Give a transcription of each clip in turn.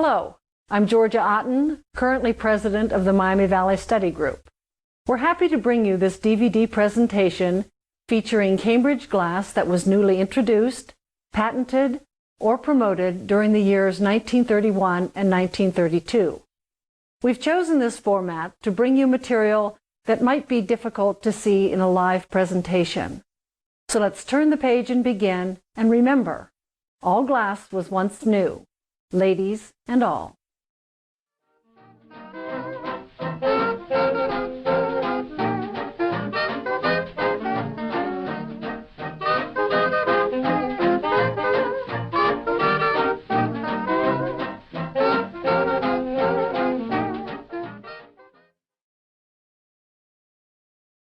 Hello, I'm Georgia Otten, currently president of the Miami Valley Study Group. We're happy to bring you this DVD presentation featuring Cambridge glass that was newly introduced, patented, or promoted during the years 1931 and 1932. We've chosen this format to bring you material that might be difficult to see in a live presentation. So let's turn the page and begin, and remember, all glass was once new, ladies and all.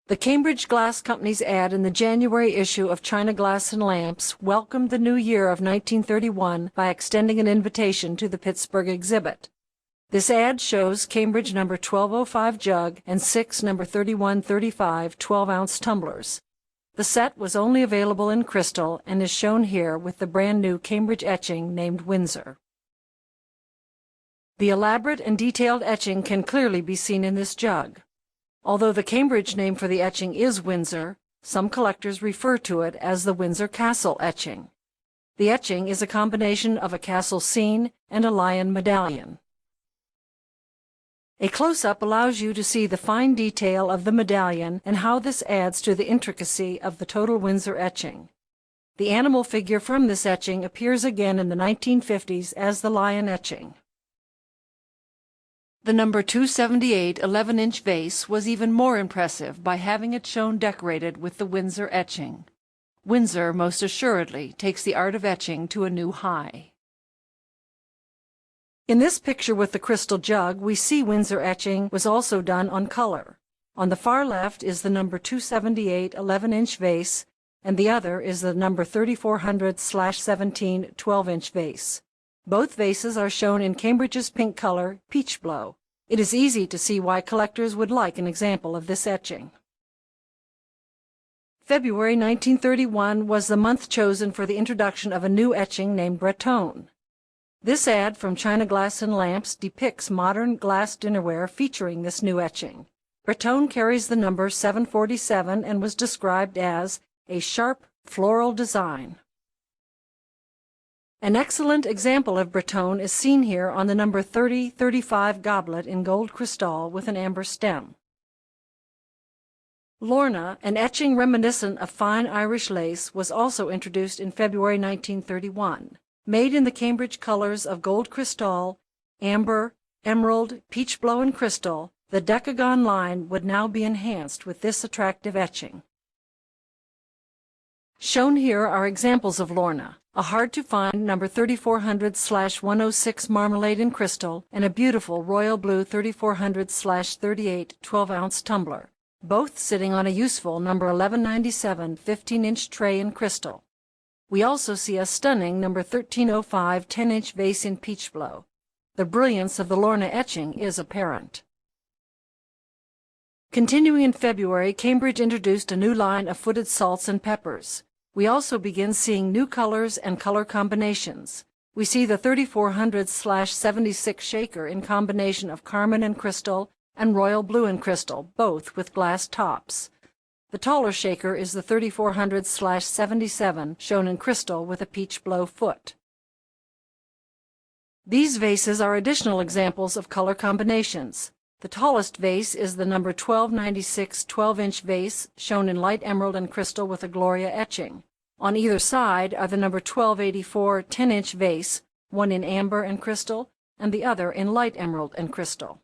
The Cambridge Glass Company's ad in the January issue of China Glass and Lamps welcomed the new year of 1931 by extending an invitation to the Pittsburgh exhibit. This ad shows Cambridge number 1205 jug and 6 number 3135 12-ounce tumblers. The set was only available in crystal and is shown here with the brand new Cambridge etching named Windsor. The elaborate and detailed etching can clearly be seen in this jug. Although the Cambridge name for the etching is Windsor, some collectors refer to it as the Windsor Castle etching. The etching is a combination of a castle scene and a lion medallion. A close-up allows you to see the fine detail of the medallion and how this adds to the intricacy of the total Windsor etching. The animal figure from this etching appears again in the 1950s as the lion etching. The number 278 11-inch vase was even more impressive by having it shown decorated with the Windsor etching. Windsor most assuredly takes the art of etching to a new high. In this picture with the crystal jug, we see Windsor etching was also done on color. On the far left is the number 278 11-inch vase, and the other is the number 3400/17 12-inch vase. Both vases are shown in Cambridge's pink color, Peach Blow. It is easy to see why collectors would like an example of this etching. February 1931 was the month chosen for the introduction of a new etching named Bretonne. This ad from China Glass and Lamps depicts modern glass dinnerware featuring this new etching. Bretonne carries the number 747 and was described as a sharp floral design. An excellent example of Bretonne is seen here on the number 3035 goblet in gold crystal with an amber stem. Lorna, an etching reminiscent of fine Irish lace, was also introduced in February 1931. Made in the Cambridge colors of gold crystal, amber, emerald, peach blow, and crystal, the Decagon line would now be enhanced with this attractive etching. Shown here are examples of Lorna, a hard-to-find number 3400/106 marmalade in crystal, and a beautiful royal blue 3400/38 12-ounce tumbler, both sitting on a useful number 1197 15-inch tray in crystal. We also see a stunning number 1305 10-inch vase in peach blow. The brilliance of the Lorna etching is apparent. Continuing in February, Cambridge introduced a new line of footed salts and peppers. We also begin seeing new colors and color combinations. We see the 3400/76 shaker in combination of carmine and crystal and royal blue and crystal, both with glass tops. The taller shaker is the 3400/77 shown in crystal with a peach blow foot. These vases are additional examples of color combinations. The tallest vase is the number 1296 12-inch vase shown in light emerald and crystal with a Gloria etching. On either side are the number 1284 10-inch vase, one in amber and crystal and the other in light emerald and crystal.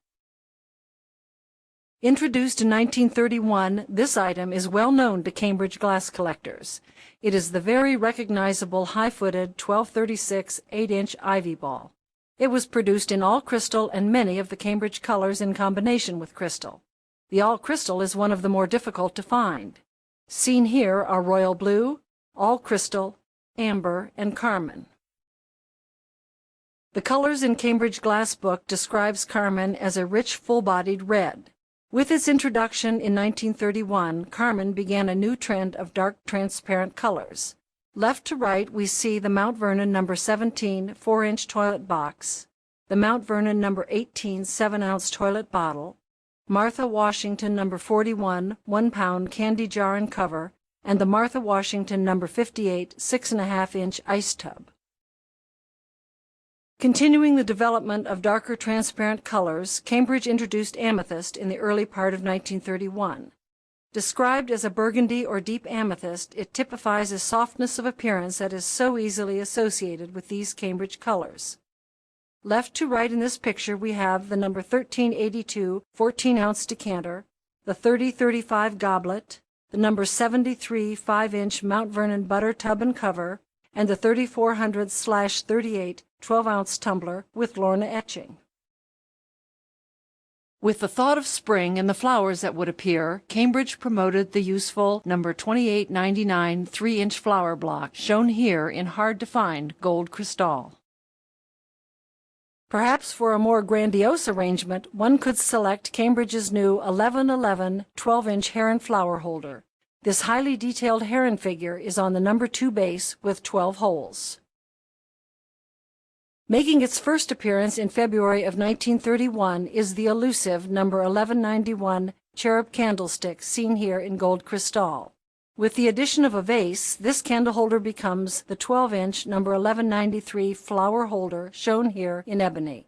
Introduced in 1931, this item is well known to Cambridge glass collectors. It is the very recognizable high-footed 1236 8-inch ivy ball. It was produced in all crystal and many of the Cambridge colors in combination with crystal. The all crystal is one of the more difficult to find. Seen here are royal blue, all crystal, amber, and carmine. The colors in Cambridge Glass Book describes carmine as a rich, full-bodied red. With its introduction in 1931, carmine began a new trend of dark, transparent colors. Left to right, we see the Mount Vernon No. 17 4-inch toilet box. the Mount Vernon No. 18 7-ounce toilet bottle, Martha Washington No. 41 1-pound candy jar and cover, and the Martha Washington No. 58 6.5-inch ice tub. Continuing the development of darker transparent colors, Cambridge introduced amethyst in the early part of 1931. Described as a burgundy or deep amethyst, it typifies a softness of appearance that is so easily associated with these Cambridge colors. Left to right in this picture we have the No. 1382 14-ounce decanter, the 3035 goblet, the No. 73 5-inch Mount Vernon butter tub and cover, and the 3400/38 12-ounce tumbler with Lorna etching. With the thought of spring and the flowers that would appear, Cambridge promoted the useful No. 2899 3-inch flower block, shown here in hard-to-find gold crystal. Perhaps for a more grandiose arrangement, one could select Cambridge's new 1111 12-inch heron flower holder. This highly detailed heron figure is on the No. 2 base with 12 holes. Making its first appearance in February of 1931 is the elusive No. 1191 cherub candlestick seen here in gold crystal. With the addition of a vase, this candle holder becomes the 12-inch No. 1193 flower holder shown here in ebony.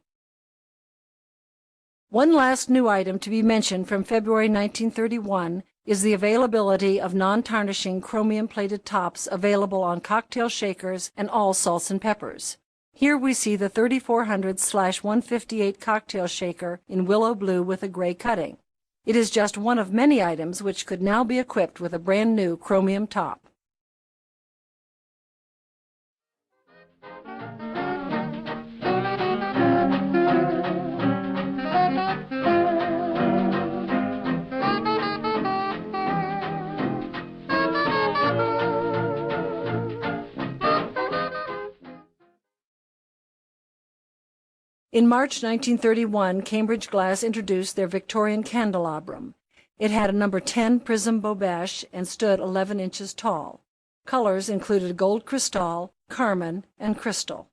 One last new item to be mentioned from February 1931 is the availability of non-tarnishing chromium-plated tops available on cocktail shakers and all salts and peppers. Here we see the 3400/158 cocktail shaker in willow blue with a gray cutting. It is just one of many items which could now be equipped with a brand new chromium top. In March 1931, Cambridge Glass introduced their Victorian candelabrum. It had a No. 10 prism bobèche and stood 11 inches tall. Colors included gold crystal, carmine, and crystal.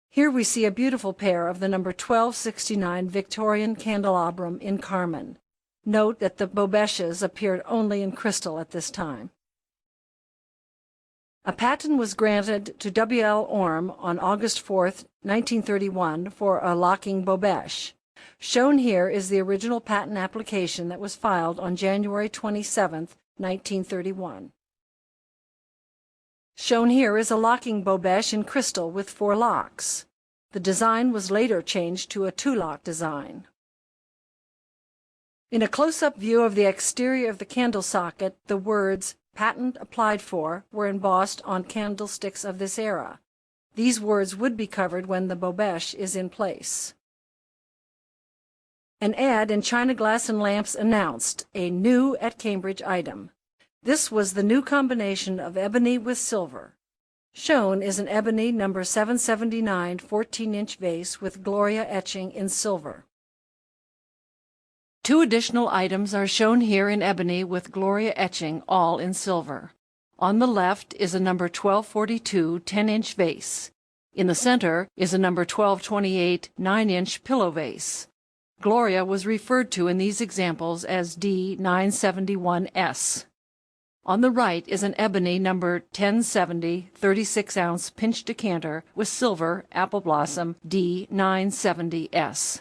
Here we see a beautiful pair of the No. 1269 Victorian candelabrum in carmine. Note that the bobèches appeared only in crystal at this time. A patent was granted to W. L. Orme on August 4, 1931 for a locking bobèche. Shown here is the original patent application that was filed on January 27, 1931. Shown here is a locking bobèche in crystal with 4 locks. The design was later changed to a 2-lock design. In a close-up view of the exterior of the candle socket, the words "Patent applied for" were embossed on candlesticks of this era. These words would be covered when the bobèche is in place. An ad in China Glass and Lamps announced a new at Cambridge item. This was the new combination of ebony with silver. Shown is an ebony No. 779 14-inch vase with Gloria etching in silver. 2 additional items are shown here in ebony with Gloria etching, all in silver. On the left is a No. 1242 10-inch vase. In the center is a No. 1228 9-inch pillow vase. Gloria was referred to in these examples as D971S. On the right is an ebony No. 1070 36-ounce pinch decanter with silver apple blossom D970S.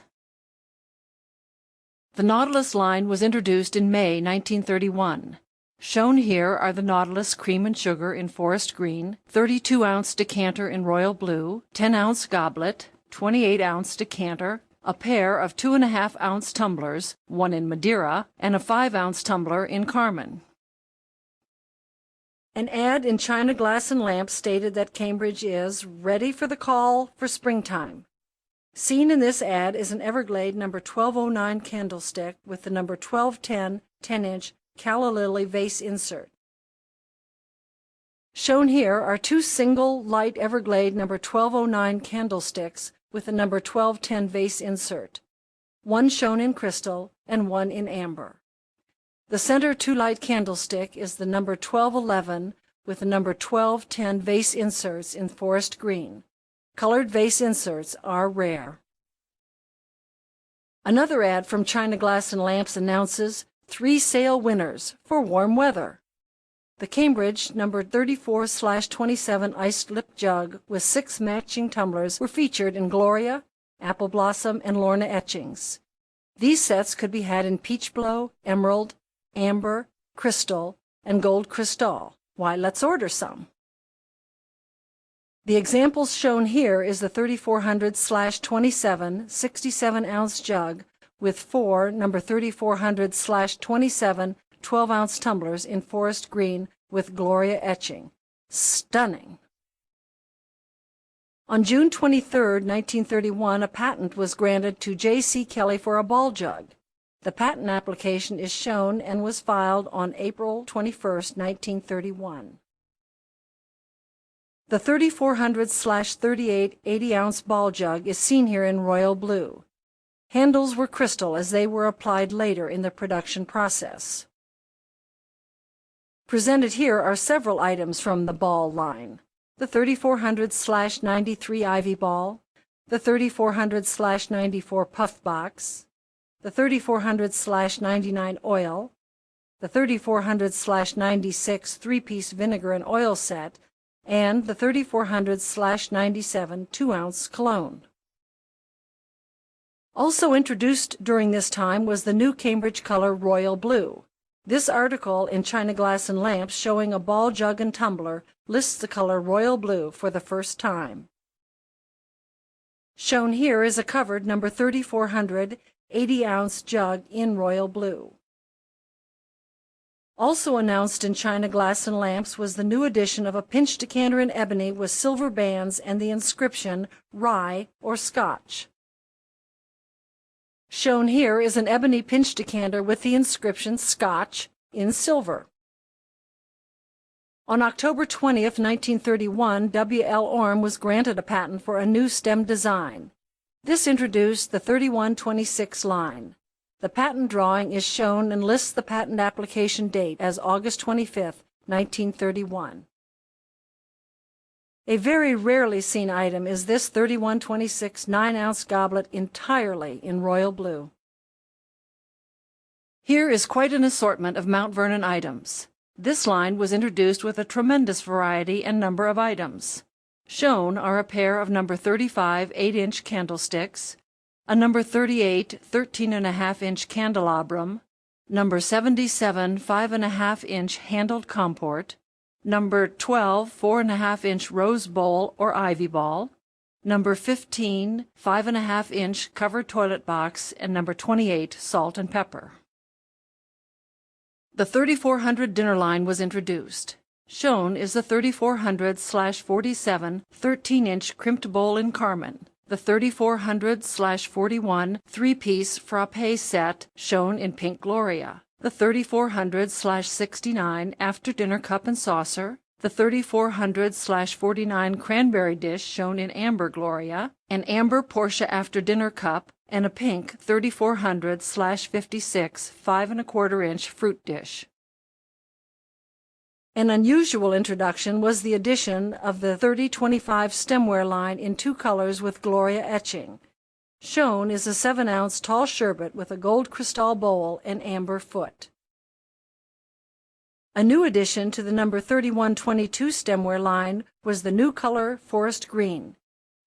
The Nautilus line was introduced in May 1931. Shown here are the Nautilus Cream and Sugar in forest green, 32-ounce decanter in royal blue, 10-ounce goblet, 28-ounce decanter, a pair of 2.5-ounce tumblers, one in Madeira, and a 5-ounce tumbler in carmine. An ad in China Glass and Lamps stated that Cambridge is ready for the call for springtime. Seen in this ad is an Everglade No. 1209 candlestick with the No. 1210 10-inch calla lily vase insert. Shown here are 2 single light Everglade No. 1209 candlesticks with the No. 1210 vase insert, one shown in crystal and one in amber. The center 2-light candlestick is the No. 1211 with the No. 1210 vase inserts in forest green. Colored vase inserts are rare. Another ad from China Glass and Lamps announces 3 sale winners for warm weather. The Cambridge number 34/27 iced lip jug with 6 matching tumblers were featured in Gloria, Apple Blossom, and Lorna etchings. These sets could be had in peach blow, emerald, amber, crystal, and gold crystal. Why, let's order some. The examples shown here is the 3400/27 67-ounce jug with 4 number 3400/27 12-ounce tumblers in forest green with Gloria etching. Stunning! On June 23, 1931, a patent was granted to J.C. Kelly for a ball jug. The patent application is shown and was filed on April 21, 1931. The 3400/38 80-ounce ball jug is seen here in royal blue. Handles were crystal as they were applied later in the production process. Presented here are several items from the ball line. The 3400/93 Ivy ball, the 3400/94 puff box, the 3400/99 oil, the 3400/96 three-piece vinegar and oil set, and the 3400/97 2-ounce cologne. Also introduced during this time was the new Cambridge color Royal Blue. This article in China Glass and Lamps showing a ball jug and tumbler lists the color Royal Blue for the first time. Shown here is a covered number 3400 80-ounce jug in Royal Blue. Also announced in China Glass and Lamps was the new edition of a pinch decanter in ebony with silver bands and the inscription Rye or Scotch. Shown here is an ebony pinch decanter with the inscription Scotch in silver. On October 20, 1931, W. L. Orme was granted a patent for a new stem design. This introduced the 3126 line. The patent drawing is shown and lists the patent application date as August 25, 1931. A very rarely seen item is this 3126 9-ounce goblet entirely in royal blue. Here is quite an assortment of Mount Vernon items. This line was introduced with a tremendous variety and number of items. Shown are a pair of number 35 8-inch candlesticks, a number 38 13.5-inch candelabrum, number 77 5.5-inch handled comport, number 12 4.5-inch rose bowl or ivy ball, number 15 5.5-inch covered toilet box, and number 28 salt and pepper. The 3400 dinner line was introduced. Shown is the 3400/47 13-inch crimped bowl in carmine, the 3400/41 three-piece frappe set shown in pink Gloria, the 3400/69 after-dinner cup and saucer, the 3400/49 cranberry dish shown in amber Gloria, an amber Portia after-dinner cup, and a pink 3400/56 5.25-inch fruit dish. An unusual introduction was the addition of the 3025 stemware line in 2 colors with Gloria etching. Shown is a 7-ounce tall sherbet with a gold crystal bowl and amber foot. A new addition to the number 3122 stemware line was the new color forest green.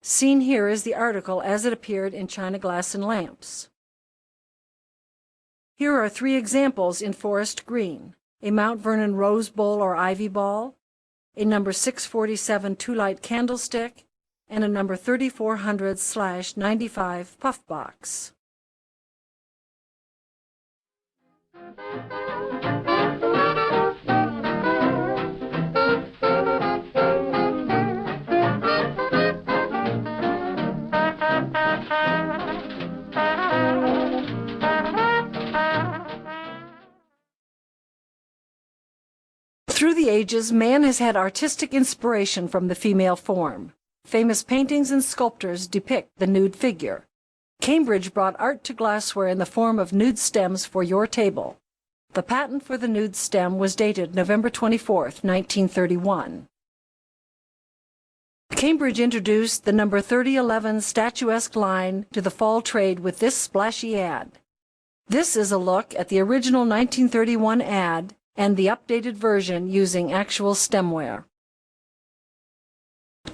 Seen here is the article as it appeared in China Glass and Lamps. Here are 3 examples in forest green: a Mount Vernon rose bowl or ivy ball, a number 647 2-light candlestick, and a number 3400/95 puff box. Through the ages, man has had artistic inspiration from the female form. Famous paintings and sculptures depict the nude figure. Cambridge brought art to glassware in the form of nude stems for your table. The patent for the nude stem was dated November 24, 1931. Cambridge introduced the number 3011 statuesque line to the fall trade with this splashy ad. This is a look at the original 1931 ad and the updated version using actual stemware.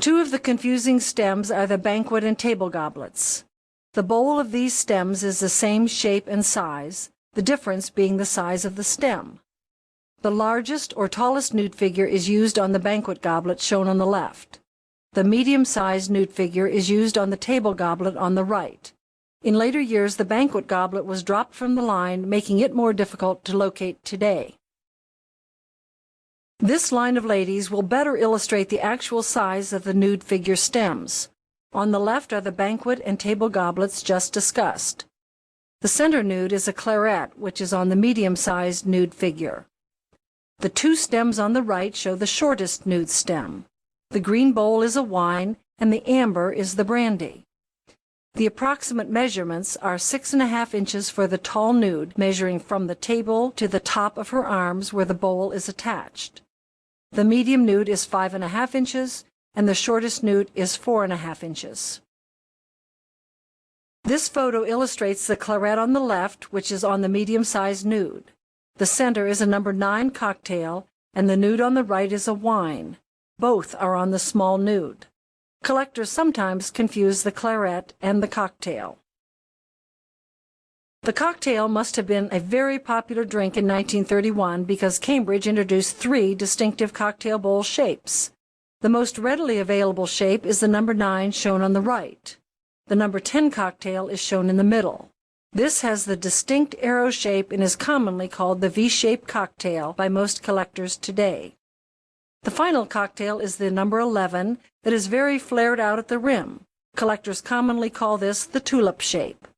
Two of the confusing stems are the banquet and table goblets. The bowl of these stems is the same shape and size, the difference being the size of the stem. The largest or tallest nude figure is used on the banquet goblet shown on the left. The medium-sized nude figure is used on the table goblet on the right. In later years, the banquet goblet was dropped from the line, making it more difficult to locate today. This line of ladies will better illustrate the actual size of the nude figure stems. On the left are the banquet and table goblets just discussed. The center nude is a claret, which is on the medium-sized nude figure. The two stems on the right show the shortest nude stem. The green bowl is a wine, and the amber is the brandy. The approximate measurements are 6.5 inches for the tall nude, measuring from the table to the top of her arms where the bowl is attached. The medium nude is 5.5 inches, and the shortest nude is 4.5 inches. This photo illustrates the claret on the left, which is on the medium-sized nude. The center is a number 9 cocktail, and the nude on the right is a wine. Both are on the small nude. Collectors sometimes confuse the claret and the cocktail. The cocktail must have been a very popular drink in 1931 because Cambridge introduced 3 distinctive cocktail bowl shapes. The most readily available shape is the number 9 shown on the right. The number 10 cocktail is shown in the middle. This has the distinct arrow shape and is commonly called the V-shaped cocktail by most collectors today. The final cocktail is the number 11 that is very flared out at the rim. Collectors commonly call this the tulip shape.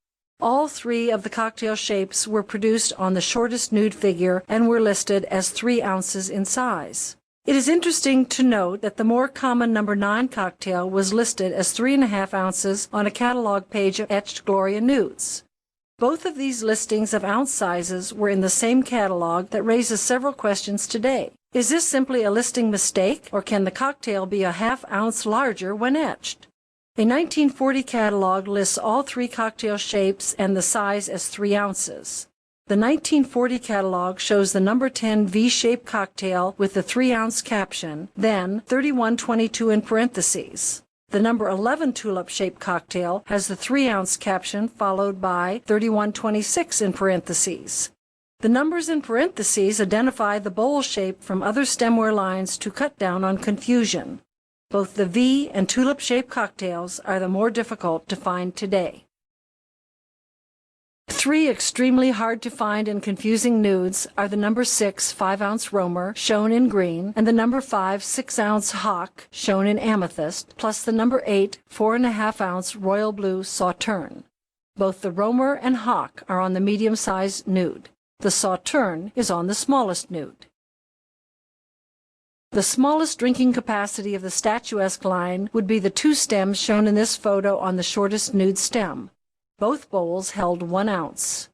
All 3 of the cocktail shapes were produced on the shortest nude figure and were listed as 3 ounces in size. It is interesting to note that the more common number 9 cocktail was listed as 3.5 ounces on a catalog page of etched Gloria nudes. Both of these listings of ounce sizes were in the same catalog that raises several questions today. Is this simply a listing mistake, or can the cocktail be a ½ ounce larger when etched? A 1940 catalog lists all 3 cocktail shapes and the size as 3 ounces. The 1940 catalog shows the number 10 V-shaped cocktail with the 3-ounce caption, then 3122 in parentheses. The number 11 tulip-shaped cocktail has the 3-ounce caption followed by 3126 in parentheses. The numbers in parentheses identify the bowl shape from other stemware lines to cut down on confusion. Both the V and tulip-shaped cocktails are the more difficult to find today. 3 extremely hard to find and confusing nudes are the number 6 5-ounce Romer, shown in green, and the number 5 6-ounce Hock, shown in amethyst, plus the number 8 4.5-ounce Royal Blue Sauterne. Both the Romer and Hock are on the medium-sized nude. The Sauterne is on the smallest nude. The smallest drinking capacity of the statuesque line would be the 2 stems shown in this photo on the shortest nude stem. Both bowls held 1 ounce.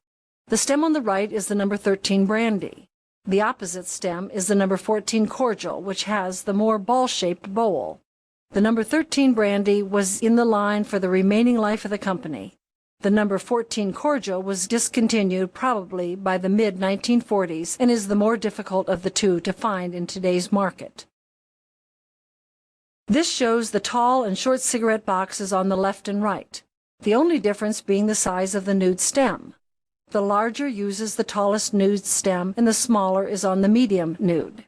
The stem on the right is the number 13 brandy. The opposite stem is the number 14 cordial, which has the more ball-shaped bowl. The number 13 brandy was in the line for the remaining life of the company. The number 14 cordial was discontinued probably by the mid-1940s and is the more difficult of the 2 to find in today's market. This shows the tall and short cigarette boxes on the left and right, the only difference being the size of the nude stem. The larger uses the tallest nude stem and the smaller is on the medium nude.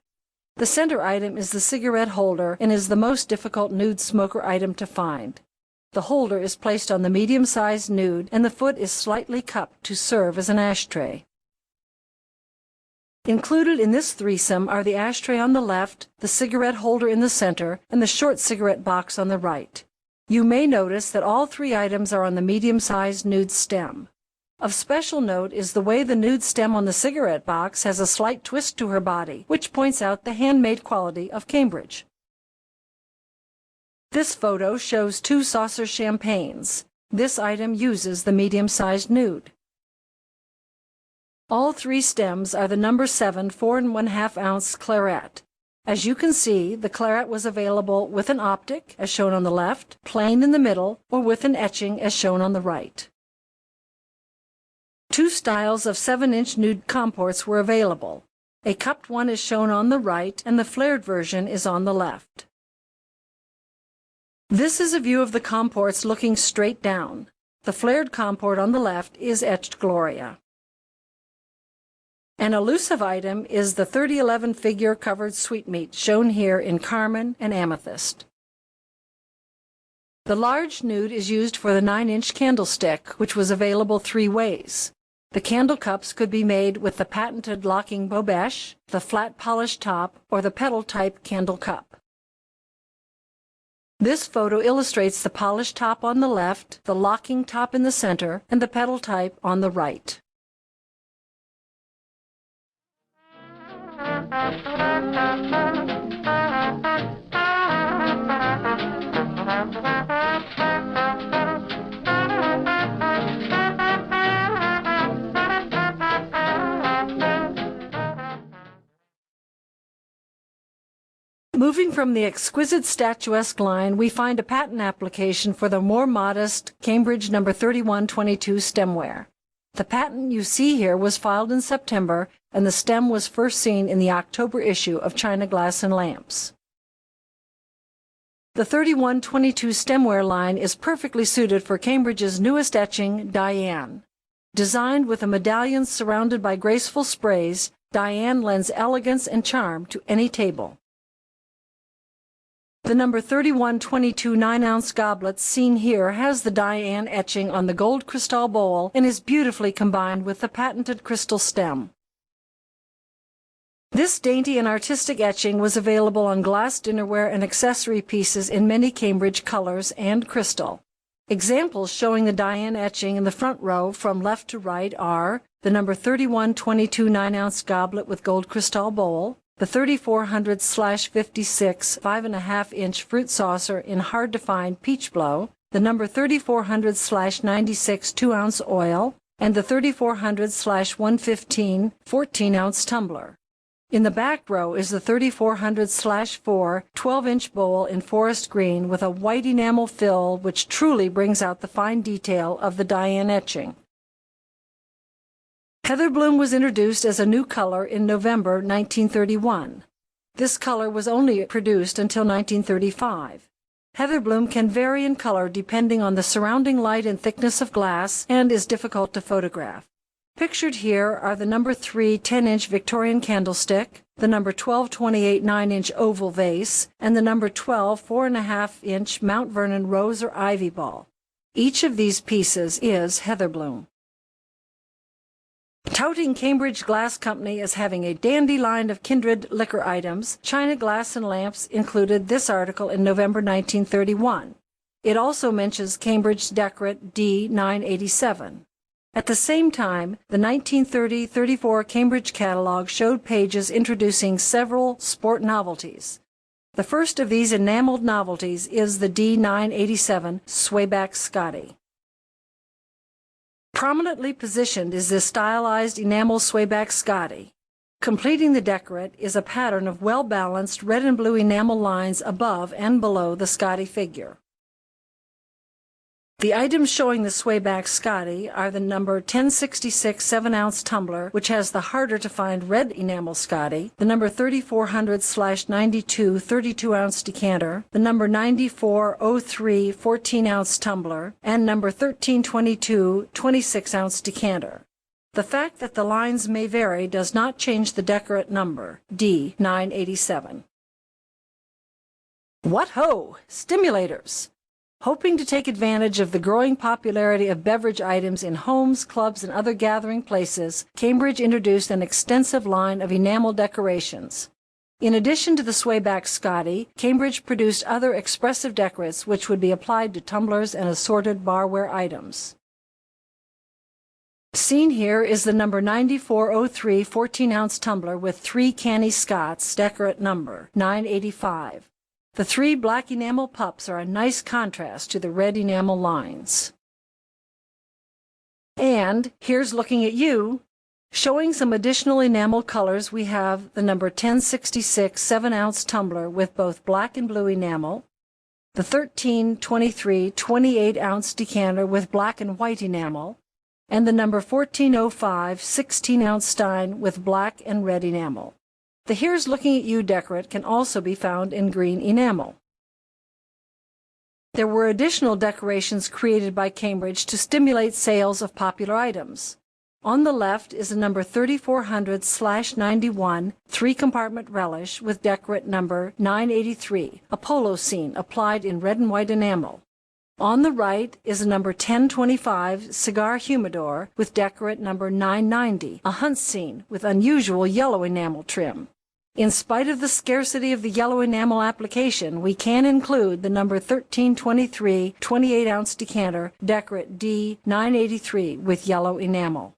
The center item is the cigarette holder and is the most difficult nude smoker item to find. The holder is placed on the medium-sized nude and the foot is slightly cupped to serve as an ashtray. Included in this threesome are the ashtray on the left, the cigarette holder in the center, and the short cigarette box on the right. You may notice that all 3 items are on the medium-sized nude stem. Of special note is the way the nude stem on the cigarette box has a slight twist to her body, which points out the handmade quality of Cambridge. This photo shows 2 saucer champagnes. This item uses the medium-sized nude. All 3 stems are the number 7 4.5-ounce claret. As you can see, the claret was available with an optic, as shown on the left, plain in the middle, or with an etching, as shown on the right. Two styles of 7-inch nude comports were available. A cupped one is shown on the right, and the flared version is on the left. This is a view of the comports looking straight down. The flared comport on the left is etched Gloria. An elusive item is the 3011 figure covered sweetmeat, shown here in carmine and amethyst. The large nude is used for the 9-inch candlestick, which was available 3 ways. The candle cups could be made with the patented locking bobèche, the flat polished top, or the petal-type candle cup. This photo illustrates the polished top on the left, the locking top in the center, and the petal type on the right. Moving from the exquisite statuesque line, we find a patent application for the more modest Cambridge No. 3122 stemware. The patent you see here was filed in September, and the stem was first seen in the October issue of China Glass and Lamps. The 3122 stemware line is perfectly suited for Cambridge's newest etching, Diane. Designed with a medallion surrounded by graceful sprays, Diane lends elegance and charm to any table. The No. 3122 9-ounce goblet seen here has the Diane etching on the gold crystal bowl and is beautifully combined with the patented crystal stem. This dainty and artistic etching was available on glass dinnerware and accessory pieces in many Cambridge colors and crystal. Examples showing the Diane etching in the front row from left to right are the No. 3122 9-ounce goblet with gold crystal bowl, the 3400/56 5.5-inch fruit saucer in hard-to-find peach blow, the No. 3400/96 2-ounce oil, and the 3400/115 14-ounce tumbler. In the back row is the 3400/4 12-inch bowl in forest green with a white enamel fill which truly brings out the fine detail of the Diane etching. Heatherbloom was introduced as a new color in November 1931. This color was only produced until 1935. Heatherbloom can vary in color depending on the surrounding light and thickness of glass and is difficult to photograph. Pictured here are the No. 3 10-inch Victorian candlestick, the No. 1228 9-inch oval vase, and the No. 12 4.5-inch Mount Vernon rose or ivy ball. Each of these pieces is Heatherbloom. Touting Cambridge Glass Company as having a dandy line of kindred liquor items, China Glass and Lamps included this article in November 1931. It also mentions Cambridge Decorat D987. At the same time, the 1930-34 Cambridge catalog showed pages introducing several sport novelties. The first of these enameled novelties is the D987 Swayback Scotty. Prominently positioned is this stylized enamel Swayback Scotty. Completing the decorat is a pattern of well-balanced red and blue enamel lines above and below the Scotty figure. The items showing the Swayback Scotty are the No. 1066 7-ounce tumbler, which has the harder-to-find red enamel Scotty, the No. 3400/92 32-ounce decanter, the No. 9403 14-ounce tumbler, and No. 1322 26-ounce decanter. The fact that the lines may vary does not change the decorat number, D987. What ho! Stimulators! Hoping to take advantage of the growing popularity of beverage items in homes, clubs, and other gathering places, Cambridge introduced an extensive line of enamel decorations. In addition to the Swayback Scotty, Cambridge produced other expressive decorates which would be applied to tumblers and assorted barware items. Seen here is the No. 9403 14-ounce tumbler with 3 canny Scots, decorat number 985. The 3 black enamel pups are a nice contrast to the red enamel lines. And here's looking at you. Showing some additional enamel colors, we have the number 1066 7-ounce tumbler with both black and blue enamel, the 1323 28-ounce decanter with black and white enamel, and the number 1405 16-ounce stein with black and red enamel. The Here's Looking at You decorate can also be found in green enamel. There were additional decorations created by Cambridge to stimulate sales of popular items. On the left is a number 3400/91 3-compartment relish with decorate number 983, a polo scene applied in red and white enamel. On the right is a number 1025 cigar humidor with decorate number 990, a hunt scene with unusual yellow enamel trim. In spite of the scarcity of the yellow enamel application, we can include the number 1323 28-ounce decanter decorate D983 with yellow enamel.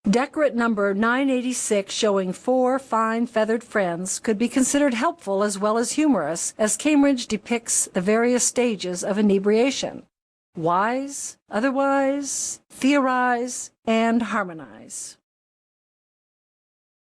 Decorate number 986, showing 4 fine feathered friends, could be considered helpful as well as humorous, as Cambridge depicts the various stages of inebriation: wise, otherwise, theorize, and harmonize.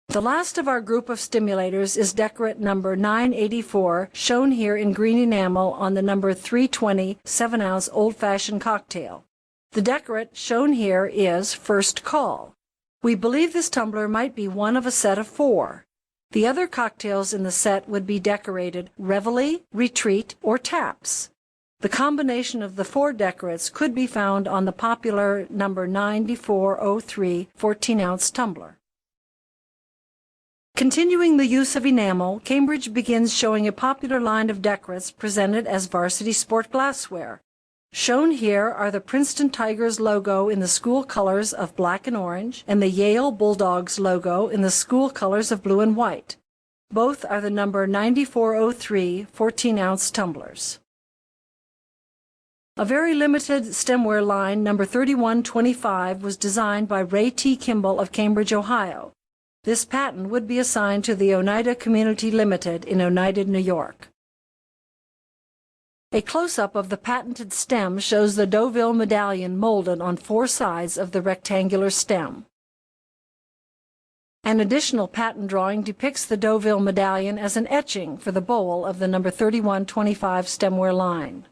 The last of our group of stimulators is decorate number 984, shown here in green enamel on the number 320 7-ounce old-fashioned cocktail. The decorate shown here is First Call. We believe this tumbler might be one of a set of 4. The other cocktails in the set would be decorated Reveille, Retreat, or Taps. The combination of the 4 decorates could be found on the popular number 9403 14-ounce tumbler. Continuing the use of enamel, Cambridge begins showing a popular line of decorates presented as varsity sport glassware. Shown here are the Princeton Tigers logo in the school colors of black and orange, and the Yale Bulldogs logo in the school colors of blue and white. Both are the number 9403 14-ounce tumblers. A very limited stemware line, number 3125, was designed by Ray T. Kimball of Cambridge, Ohio. This patent would be assigned to the Oneida Community Limited in Oneida, New York. A close-up of the patented stem shows the Deauville medallion molded on 4 sides of the rectangular stem. An additional patent drawing depicts the Deauville medallion as an etching for the bowl of the number 3125 stemware line.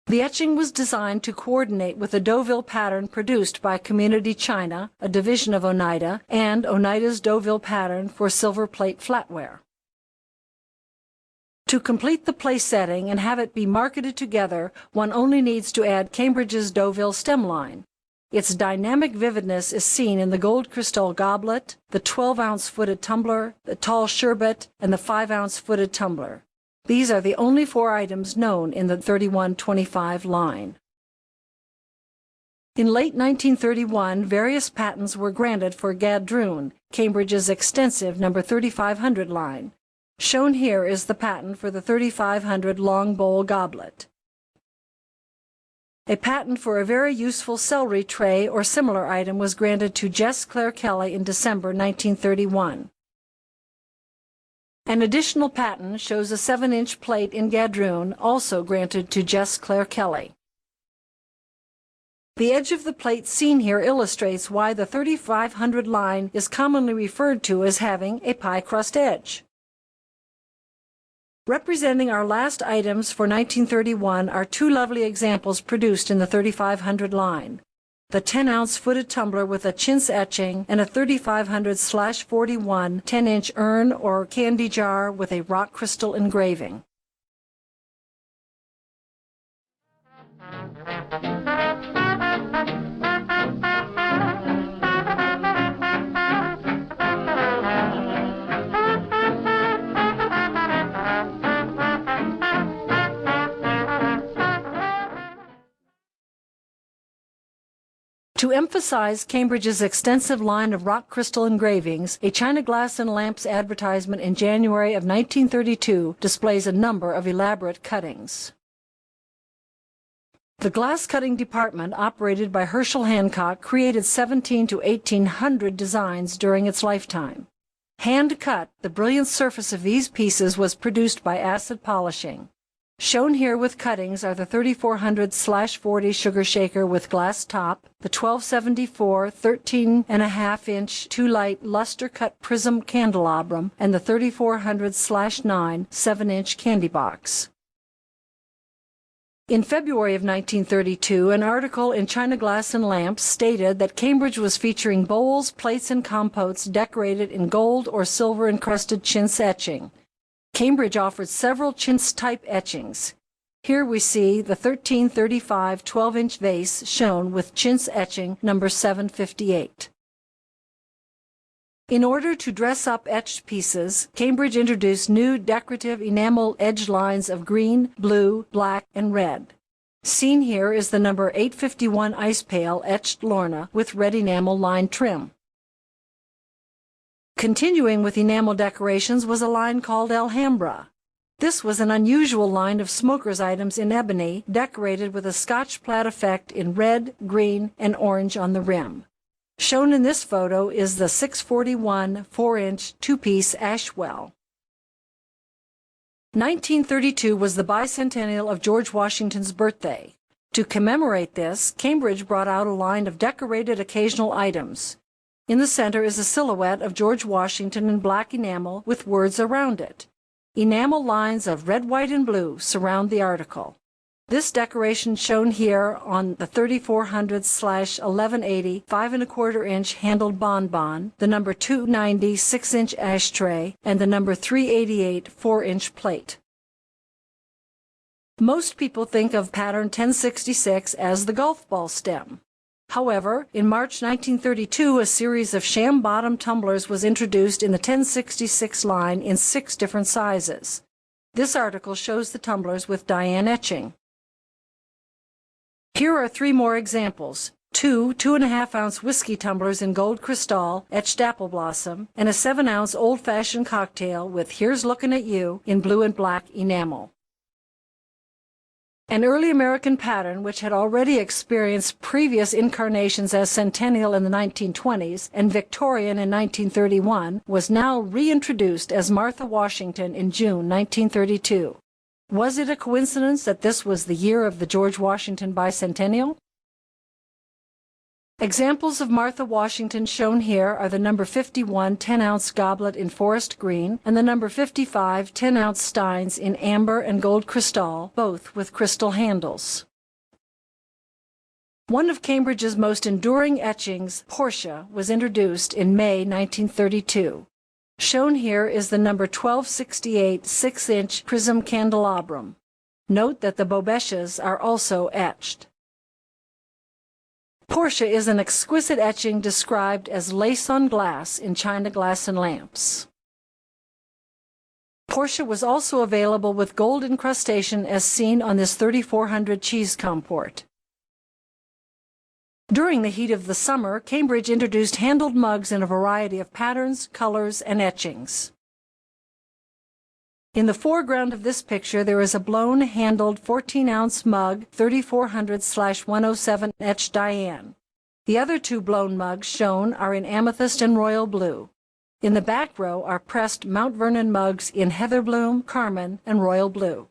The etching was designed to coordinate with the Deauville pattern produced by Community China, a division of Oneida, and Oneida's Deauville pattern for silver plate flatware. To complete the place setting and have it be marketed together, one only needs to add Cambridge's Deauville stem line. Its dynamic vividness is seen in the gold crystal goblet, the 12-ounce footed tumbler, the tall sherbet, and the 5-ounce footed tumbler. These are the only 4 items known in the 3125 line. In late 1931, various patents were granted for Gadroon, Cambridge's extensive number 3500 line. Shown here is the patent for the 3500 long bowl goblet. A patent for a very useful celery tray or similar item was granted to Jess Claire Kelly in December 1931. An additional patent shows a 7-inch plate in Gadroon, also granted to Jess Claire Kelly. The edge of the plate seen here illustrates why the 3500 line is commonly referred to as having a pie crust edge. Representing our last items for 1931 are 2 lovely examples produced in the 3500 line: the 10-ounce footed tumbler with a chintz etching and a 3500/41 10-inch urn or candy jar with a rock crystal engraving. To emphasize Cambridge's extensive line of rock crystal engravings, a China Glass and Lamps advertisement in January of 1932 displays a number of elaborate cuttings. The glass cutting department, operated by Herschel Hancock, created 17 to 1800 designs during its lifetime. Hand cut, the brilliant surface of these pieces was produced by acid polishing. Shown here with cuttings are the 3400/40 sugar shaker with glass top, the 1274 13.5-inch 2-light luster cut prism candelabrum, and the 3400/9 7-inch candy box. In February of 1932, an article in China Glass and Lamps stated that Cambridge was featuring bowls, plates, and compotes decorated in gold or silver-encrusted chintz etching. Cambridge offered several chintz-type etchings. Here we see the 1335 12-inch vase shown with chintz etching number 758. In order to dress up etched pieces, Cambridge introduced new decorative enamel edge lines of green, blue, black, and red. Seen here is the number 851 ice pail etched Lorna with red enamel line trim. Continuing with enamel decorations was a line called Alhambra. This was an unusual line of smokers' items in ebony decorated with a Scotch plaid effect in red, green, and orange on the rim. Shown in this photo is the 641 4-inch 2-piece Ashwell. 1932 was the bicentennial of George Washington's birthday. To commemorate this, Cambridge brought out a line of decorated occasional items. In the center is a silhouette of George Washington in black enamel with words around it. Enamel lines of red, white, and blue surround the article. This decoration shown here on the 3400/1180 5¼ handled bonbon, the number 290 6-inch ashtray, and the number 388 4-inch plate. Most people think of pattern 1066 as the golf ball stem. However, in March 1932, a series of sham-bottom tumblers was introduced in the 1066 line in 6 different sizes. This article shows the tumblers with Diane etching. Here are 3 more examples: 2 2.5-ounce whiskey tumblers in gold crystal, etched apple blossom, and a 7-ounce old-fashioned cocktail with Here's Looking at You in blue and black enamel. An early American pattern, which had already experienced previous incarnations as Centennial in the 1920s and Victorian in 1931, was now reintroduced as Martha Washington in June 1932. Was it a coincidence that this was the year of the George Washington bicentennial? Examples of Martha Washington shown here are the number 51 10-ounce goblet in forest green and the number 55 10-ounce steins in amber and gold crystal, both with crystal handles. One of Cambridge's most enduring etchings, Portia, was introduced in May 1932. Shown here is the number 1268 6-inch prism candelabrum. Note that the bobèches are also etched. Portia is an exquisite etching described as lace on glass in China Glass and Lamps. Portia was also available with gold incrustation as seen on this 3400 cheese comport. During the heat of the summer, Cambridge introduced handled mugs in a variety of patterns, colors, and etchings. In the foreground of this picture there is a blown handled 14-ounce mug 3400/107 etched Diane. The other 2 blown mugs shown are in amethyst and royal blue. In the back row are pressed Mount Vernon mugs in heather bloom, carmine, and royal blue.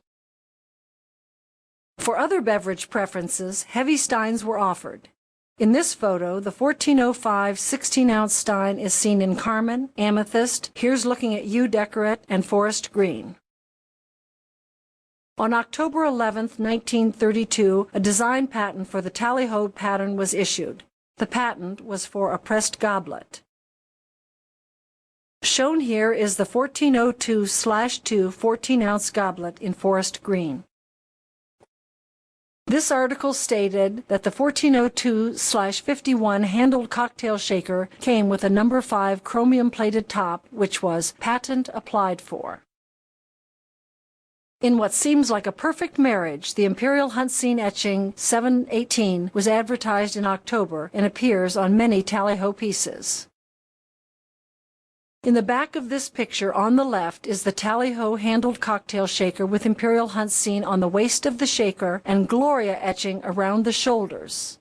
For other beverage preferences, heavy steins were offered. In this photo, the 1405 16-ounce stein is seen in carmine, amethyst, Here's Looking at You decorate, and forest green. On October 11, 1932, a design patent for the tally-ho pattern was issued. The patent was for a pressed goblet. Shown here is the 1402/2 14-ounce goblet in forest green. This article stated that the 1402/51 handled cocktail shaker came with a number 5 chromium-plated top, which was patent applied for. In what seems like a perfect marriage, the Imperial Hunt Scene etching 718 was advertised in October and appears on many tally-ho pieces. In the back of this picture on the left is the tally-ho handled cocktail shaker with Imperial Hunt Scene on the waist of the shaker and Gloria etching around the shoulders.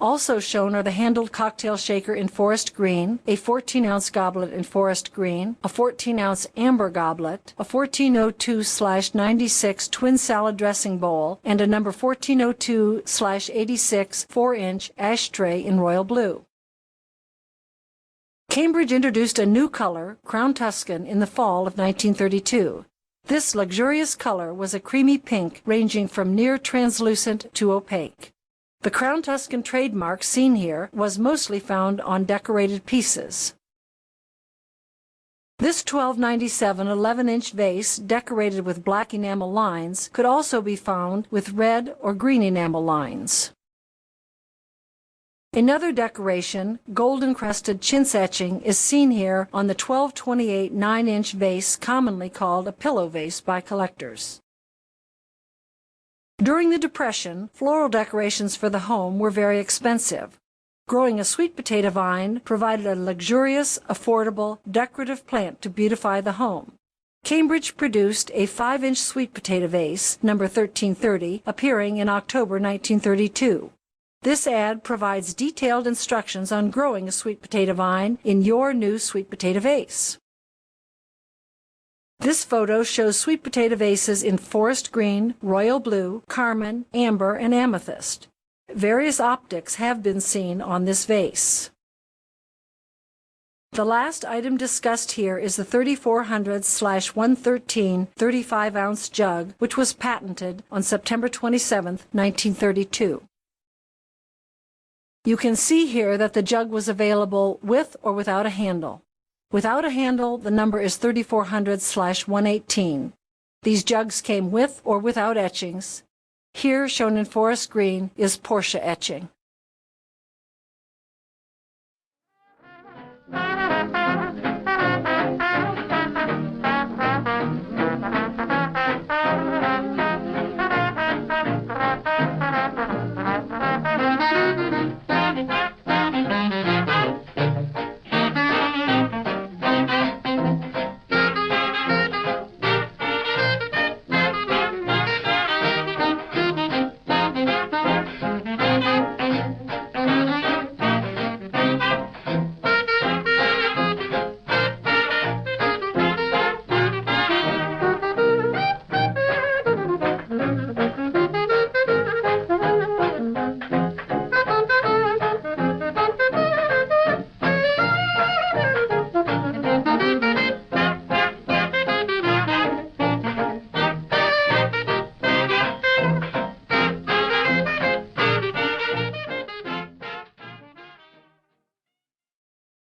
Also shown are the handled cocktail shaker in forest green, a 14-ounce goblet in forest green, a 14-ounce amber goblet, a 1402/96 twin salad dressing bowl, and a number 1402/86 4-inch ashtray in royal blue. Cambridge introduced a new color, Crown Tuscan, in the fall of 1932. This luxurious color was a creamy pink ranging from near translucent to opaque. The Crown Tuscan trademark seen here was mostly found on decorated pieces. This 1297 11-inch vase decorated with black enamel lines could also be found with red or green enamel lines. Another decoration, gold-encrusted chintz etching, is seen here on the 1228 9-inch vase commonly called a pillow vase by collectors. During the Depression, floral decorations for the home were very expensive. Growing a sweet potato vine provided a luxurious, affordable, decorative plant to beautify the home. Cambridge produced a 5-inch sweet potato vase, number 1330, appearing in October 1932. This ad provides detailed instructions on growing a sweet potato vine in your new sweet potato vase. This photo shows sweet potato vases in forest green, royal blue, carmine, amber, and amethyst. Various optics have been seen on this vase. The last item discussed here is the 3400/113 35-ounce jug, which was patented on September 27, 1932. You can see here that the jug was available with or without a handle. Without a handle, the number is 3400/118. These jugs came with or without etchings. Here, shown in forest green, is Portia etching.